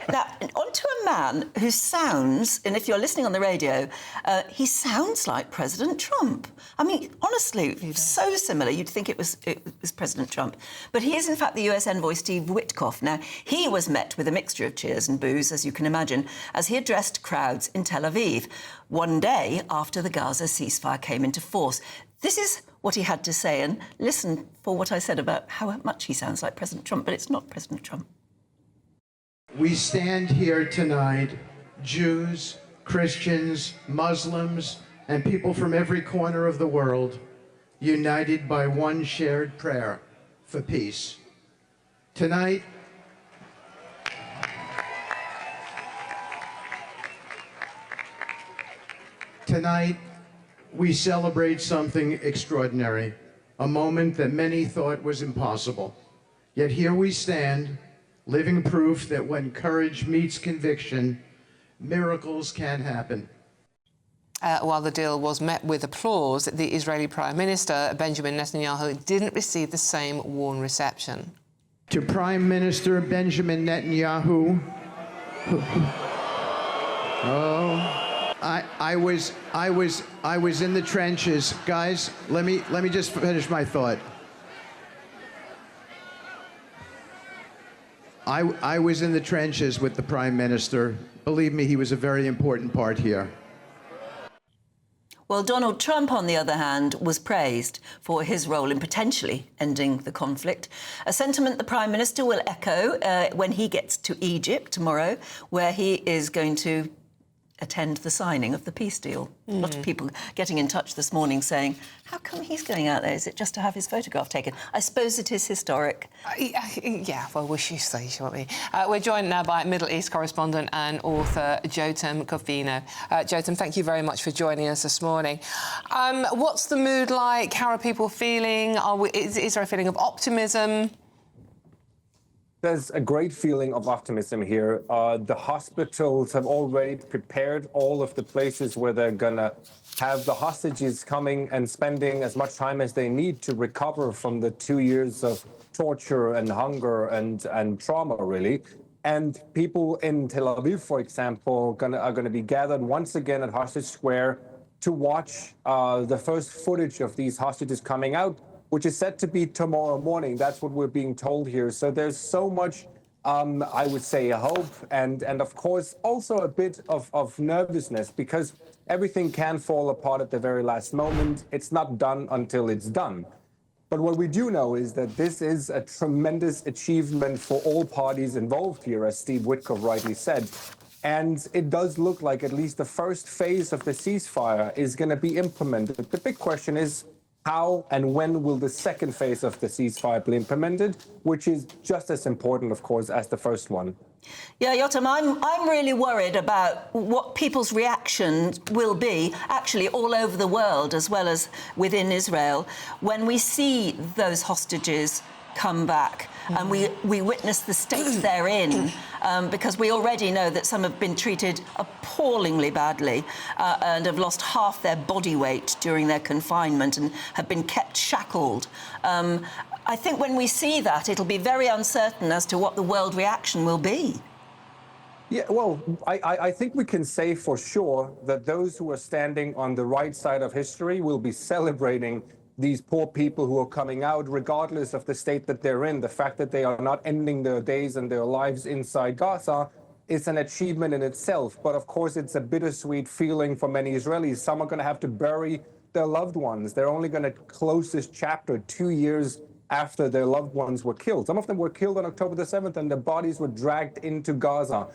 Now, onto a man who sounds, and if you're listening on the radio, he sounds like President Trump. I mean, honestly, so similar, you'd think it was President Trump. But he is, in fact, the US envoy, Steve Witkoff. Now, he was met with a mixture of cheers and boos, as you can imagine, as he addressed crowds in Tel Aviv, one day after the Gaza ceasefire came into force. This is what he had to say, and listen for what I said about how much he sounds like President Trump, but it's not President Trump. We stand here tonight, Jews, Christians, Muslims, and people from every corner of the world, united by one shared prayer for peace. Tonight, we celebrate something extraordinary, a moment that many thought was impossible. Yet here we stand, living proof that when courage meets conviction, miracles can happen. While the deal was met with applause, the Israeli Prime Minister, Benjamin Netanyahu, didn't receive the same warm reception. To Prime Minister Benjamin Netanyahu, I was in the trenches. Guys, let me just finish my thought. I was in the trenches with the Prime Minister. Believe me, he was a very important part here. Well, Donald Trump, on the other hand, was praised for his role in potentially ending the conflict, a sentiment the Prime Minister will echo when he gets to Egypt tomorrow, where he is going to attend the signing of the peace deal. A lot of people getting in touch this morning saying, how come he's going out there? Is it just to have his photograph taken? I suppose it is historic. Yeah, well, we should say, shall we? We're joined now by Middle East correspondent and author Jotam Confino. Jotam, thank you very much for joining us this morning. What's the mood like? How are people feeling? Is there a feeling of optimism? There's a great feeling of optimism here. The hospitals have already prepared all of the places where they're going to have the hostages coming and spending as much time as they need to recover from the 2 years of torture and hunger and trauma, really. And people in Tel Aviv, for example, are going to be gathered once again at Hostage Square to watch the first footage of these hostages coming out, which is set to be tomorrow morning. That's what we're being told here. So there's so much, I would say, hope and of course, also a bit of nervousness, because everything can fall apart at the very last moment. It's not done until it's done. But what we do know is that this is a tremendous achievement for all parties involved here, as Steve Witkoff rightly said. And it does look like at least the first phase of the ceasefire is going to be implemented. The big question is, how and when will the second phase of the ceasefire be implemented, which is just as important, of course, as the first one? Yeah, Jotam, I'm really worried about what people's reactions will be, actually all over the world, as well as within Israel, when we see those hostages come back and we witness the state they're in, because we already know that some have been treated appallingly badly and have lost half their body weight during their confinement and have been kept shackled. I think when we see that, it'll be very uncertain as to what the world reaction will be. Yeah, well, I think we can say for sure that those who are standing on the right side of history will be celebrating these poor people who are coming out, regardless of the state that they're in. The fact that they are not ending their days and their lives inside Gaza is an achievement in itself. But of course, it's a bittersweet feeling for many Israelis. Some are going to have to bury their loved ones. They're only going to close this chapter 2 years after their loved ones were killed. Some of them were killed on October the 7th, and their bodies were dragged into Gaza.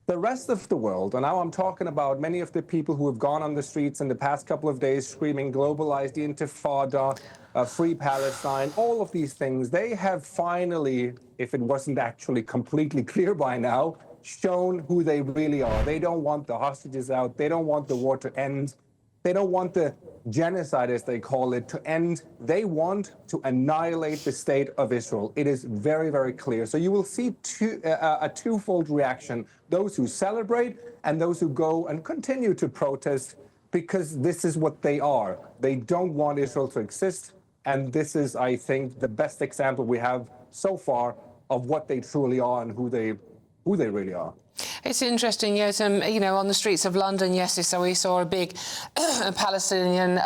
The rest of the world, and now I'm talking about many of the people who have gone on the streets in the past couple of days screaming, globalize the Intifada, free Palestine, all of these things, they have finally, if it wasn't actually completely clear by now, shown who they really are. They don't want the hostages out. They don't want the war to end. They don't want the genocide, as they call it, to end. They want to annihilate the state of Israel. It is very, very clear. So you will see a twofold reaction, those who celebrate and those who go and continue to protest, because this is what they are. They don't want Israel to exist. And this is, I think, the best example we have so far of what they truly are and who they really are. It's interesting, Jotam, you know, on the streets of London yesterday, we saw a big Palestinian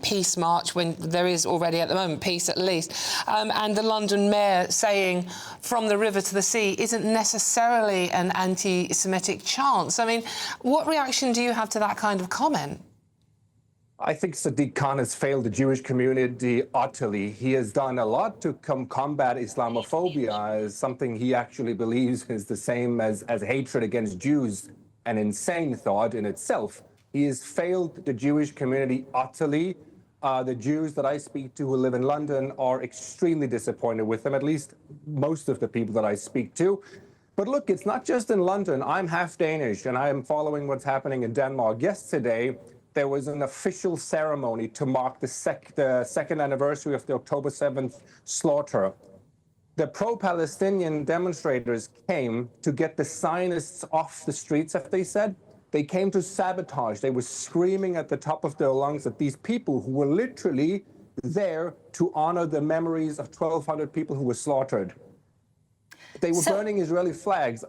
peace march, when there is already at the moment peace at least, and the London mayor saying from the river to the sea isn't necessarily an anti-Semitic chant. I mean, what reaction do you have to that kind of comment? I think Sadiq Khan has failed the Jewish community utterly. He has done a lot to combat Islamophobia, as something he actually believes is the same as hatred against Jews, an insane thought in itself. He has failed the Jewish community utterly. The Jews that I speak to who live in London are extremely disappointed with him, at least most of the people that I speak to. But look, it's not just in London. I'm half Danish, and I am following what's happening in Denmark. Yesterday, there was an official ceremony to mark the second anniversary of the October 7th slaughter. The pro-Palestinian demonstrators came to get the Zionists off the streets, as they said. They came to sabotage. They were screaming at the top of their lungs at these people who were literally there to honor the memories of 1,200 people who were slaughtered. They were burning Israeli flags.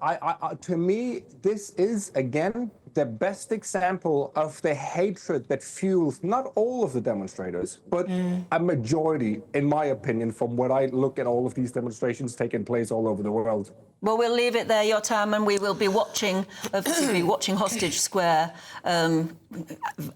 To me, this is, again, the best example of the hatred that fuels not all of the demonstrators, but a majority, in my opinion, from what I look at all of these demonstrations taking place all over the world. Well, we'll leave it there, Jotam, and we will be watching Hostage Square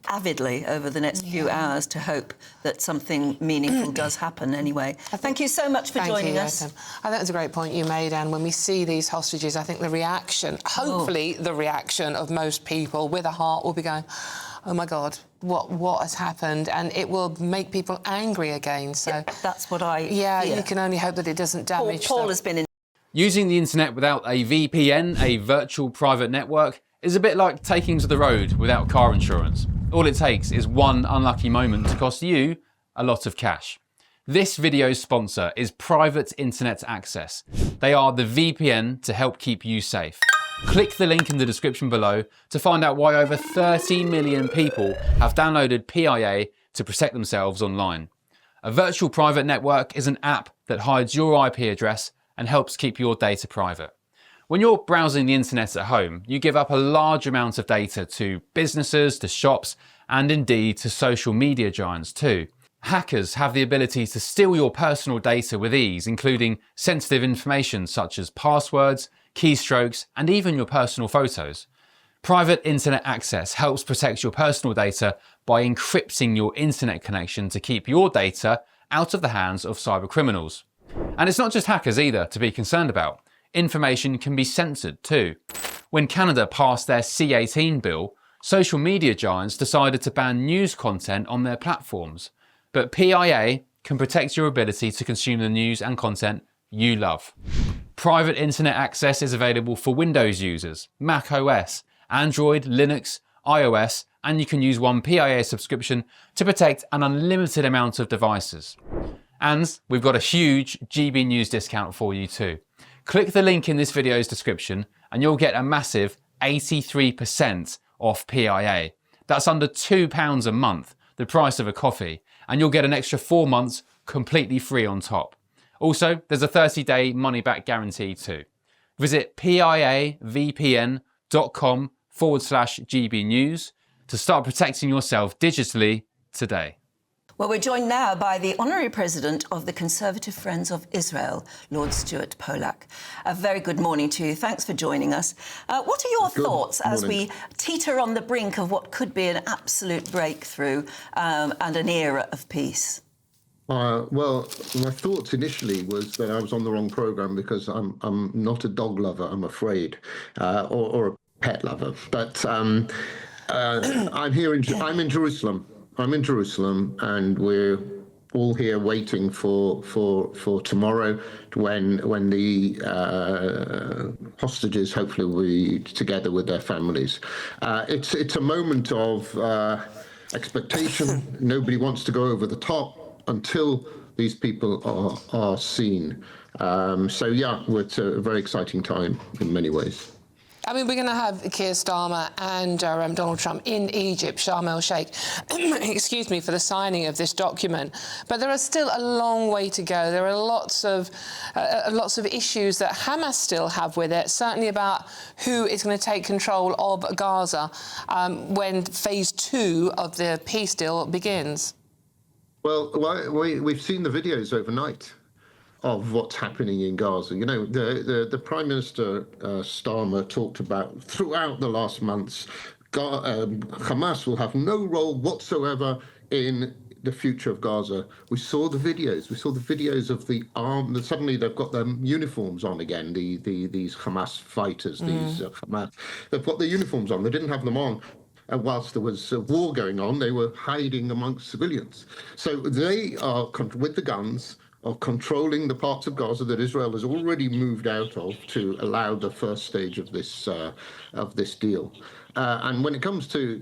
avidly over the next few hours to hope that something meaningful does happen anyway. Thank you so much for joining us. I think that's a great point you made, Anne. When we see these hostages, I think the reaction, hopefully the reaction of most people with a heart will be going, oh my God, what has happened? And it will make people angry again. So yeah, that's what I hear. You can only hope that it doesn't damage. Paul has been in. Using the internet without a VPN, a virtual private network, is a bit like taking to the road without car insurance. All it takes is one unlucky moment to cost you a lot of cash. This video's sponsor is Private Internet Access. They are the VPN to help keep you safe. Click the link in the description below to find out why over 30 million people have downloaded PIA to protect themselves online. A virtual private network is an app that hides your IP address and helps keep your data private. When you're browsing the internet at home, you give up a large amount of data to businesses, to shops, and indeed to social media giants too. Hackers have the ability to steal your personal data with ease, including sensitive information such as passwords, keystrokes, and even your personal photos. Private Internet Access helps protect your personal data by encrypting your internet connection to keep your data out of the hands of cybercriminals. And it's not just hackers either to be concerned about. Information can be censored too. When Canada passed their C-18 bill, social media giants decided to ban news content on their platforms. But PIA can protect your ability to consume the news and content you love. Private Internet Access is available for Windows users, Mac OS, Android, Linux, iOS, and you can use one PIA subscription to protect an unlimited amount of devices. And we've got a huge GBNews discount for you too. Click the link in this video's description and you'll get a massive 83% off PIA. That's under £2 a month, the price of a coffee, and you'll get an extra 4 months completely free on top. Also, there's a 30-day money-back guarantee too. Visit piavpn.com/GBnews to start protecting yourself digitally today. Well, we're joined now by the Honorary President of the Conservative Friends of Israel, Lord Stuart Polak. A very good morning to you. Thanks for joining us. What are your thoughts as we teeter on the brink of what could be an absolute breakthrough and an era of peace? Well, my thoughts initially was that I was on the wrong programme because I'm not a dog lover, I'm afraid, or a pet lover. But I'm in Jerusalem. I'm in Jerusalem, and we're all here waiting for tomorrow, when the hostages hopefully will be together with their families. It's a moment of expectation. Nobody wants to go over the top until these people are seen. So yeah, it's a very exciting time in many ways. I mean, we're going to have Keir Starmer and Donald Trump in Egypt, Sharm el-Sheikh, excuse me, for the signing of this document. But there is still a long way to go. There are lots of issues that Hamas still have with it, certainly about who is going to take control of Gaza when phase 2 of the peace deal begins. Well, we've seen the videos overnight of what's happening in Gaza. You know, the Prime Minister Starmer talked about throughout the last months, Hamas will have no role whatsoever in the future of Gaza. We saw the videos. We saw the videos of the arm. Suddenly they've got their uniforms on again. These Hamas fighters. These Hamas. They've got their uniforms on. They didn't have them on. And whilst there was a war going on, they were hiding amongst civilians. So they are, with the guns, are controlling the parts of Gaza that Israel has already moved out of to allow the first stage of this deal. And when it comes to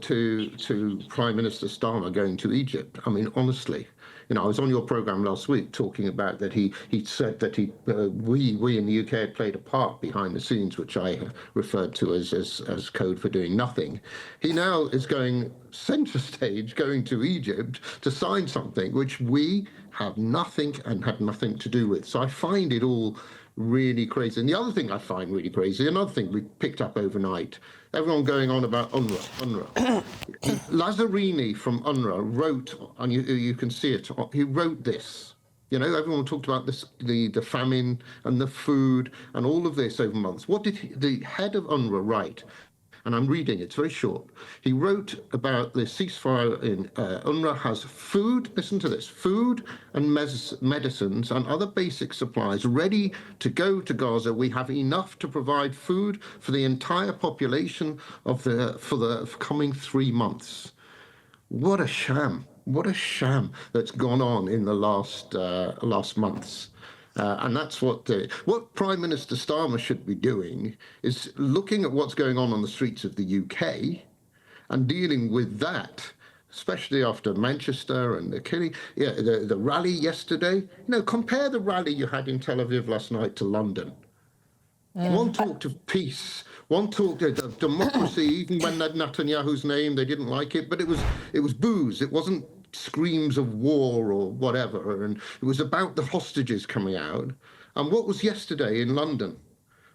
Prime Minister Starmer going to Egypt, I mean, honestly, you know, I was on your program last week talking about that he said that we in the UK had played a part behind the scenes, which I referred to as code for doing nothing. He now is going centre stage, going to Egypt to sign something which we have nothing and had nothing to do with. So I find it all really crazy. And the other thing I find really crazy, another thing we picked up overnight, everyone going on about UNRWA. Lazzarini from UNRWA wrote, and you can see it, he wrote this. You know, everyone talked about this, the famine and the food and all of this over months. What did the head of UNRWA write? And I'm reading, it's very short. He wrote about the ceasefire in UNRWA has food, listen to this, food and medicines and other basic supplies ready to go to Gaza. We have enough to provide food for the entire population for the coming 3 months. What a sham. What a sham that's gone on in the last months. And that's what Prime Minister Starmer should be doing, is looking at what's going on the streets of the UK and dealing with that, especially after Manchester and the killing. Yeah, the rally yesterday. You know, compare the rally you had in Tel Aviv last night to London. One talked of peace, one talked of democracy, even when Netanyahu's name, they didn't like it, but it was booze. It wasn't screams of war or whatever, and it was about the hostages coming out. And what was yesterday in London?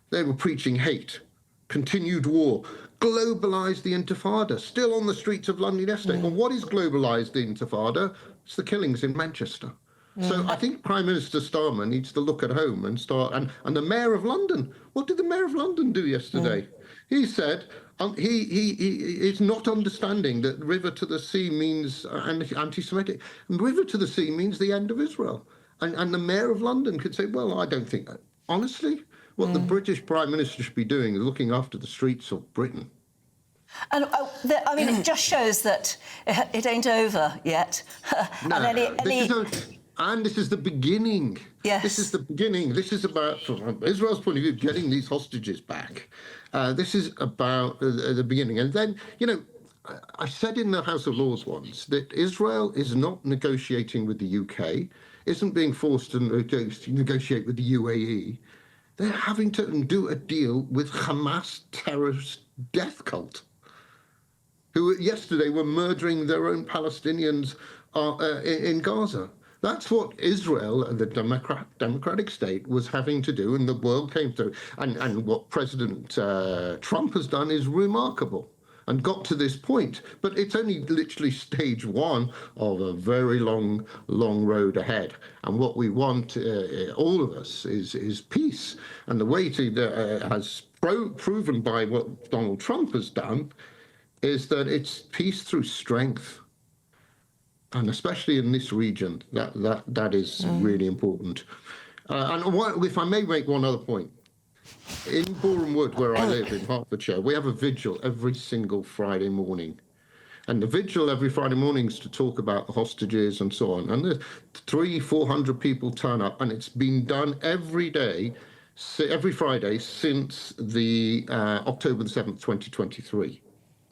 They were preaching hate, continued war, globalised the Intifada, still on the streets of London yesterday. Well, what is globalised the Intifada? It's the killings in Manchester. So I think Prime Minister Starmer needs to look at home and start, and the Mayor of London, what did the Mayor of London do yesterday? He said, he is not understanding that river to the sea means anti-Semitic. River to the sea means the end of Israel. And the Mayor of London could say, well, I don't think that. Honestly, what the British Prime Minister should be doing is looking after the streets of Britain. And I mean, it just shows that it ain't over yet. And this is the beginning. Yes. This is the beginning. This is about, from Israel's point of view, getting these hostages back. This is about the beginning. And then, you know, I said in the House of Lords once that Israel is not negotiating with the UK, isn't being forced to negotiate with the UAE. They're having to do a deal with Hamas terrorist death cult, who yesterday were murdering their own Palestinians in Gaza. That's what Israel, the democratic state, was having to do, and the world came through. And what President Trump has done is remarkable and got to this point. But it's only literally stage one of a very long, long road ahead. And what we want, all of us, is peace. And the way to, as proven by what Donald Trump has done, is that it's peace through strength. And especially in this region, that is really important. And if I may make one other point, in Boreham Wood, where I live in Hertfordshire, we have a vigil every single Friday morning. And the vigil every Friday morning is to talk about the hostages and so on. And 300-400 people turn up, and it's been done every day, every Friday since the October the 7th, 2023.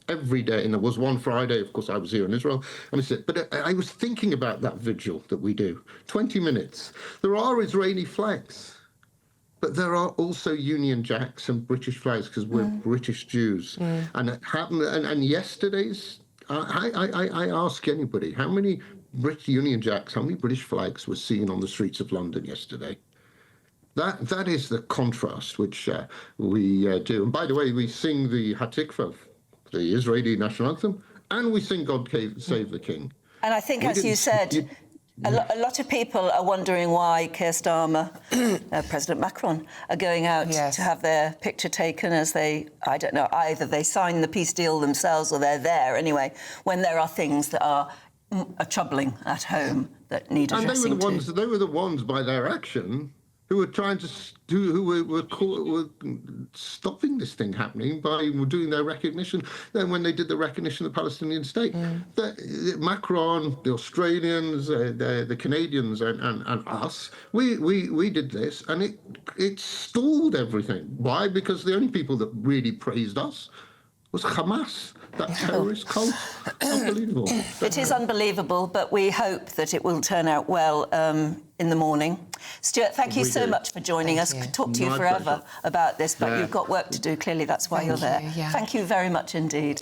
Every day, and there was one Friday, of course, I was here in Israel, and I said, but I was thinking about that vigil that we do, 20 minutes. There are Israeli flags. But there are also Union Jacks and British flags because we're British Jews. And it happened. And yesterday's, I ask anybody, how many Union Jacks, how many British flags were seen on the streets of London yesterday? That is the contrast which we do. And by the way, we sing the Hatikva, the Israeli national anthem, and we sing God Save the King. And I think, as you said, a lot of people are wondering why Keir Starmer, President Macron, are going out to have their picture taken as they, I don't know, either they sign the peace deal themselves or they're there anyway, when there are things that are troubling at home that need addressing. And they were the ones by their action who were trying to were stopping this thing happening by doing their recognition. Then when they did the recognition of the Palestinian state, Macron, the Australians, the Canadians, and us, we did this, and it stalled everything. Why? Because the only people that really praised us was Hamas, that terrorist cult. Unbelievable. It is unbelievable, but we hope that it will turn out well in the morning. Stuart, thank you so much for joining us. Could talk to you forever about this, but you've got work to do. Clearly, that's why you're there. Thank you very much indeed.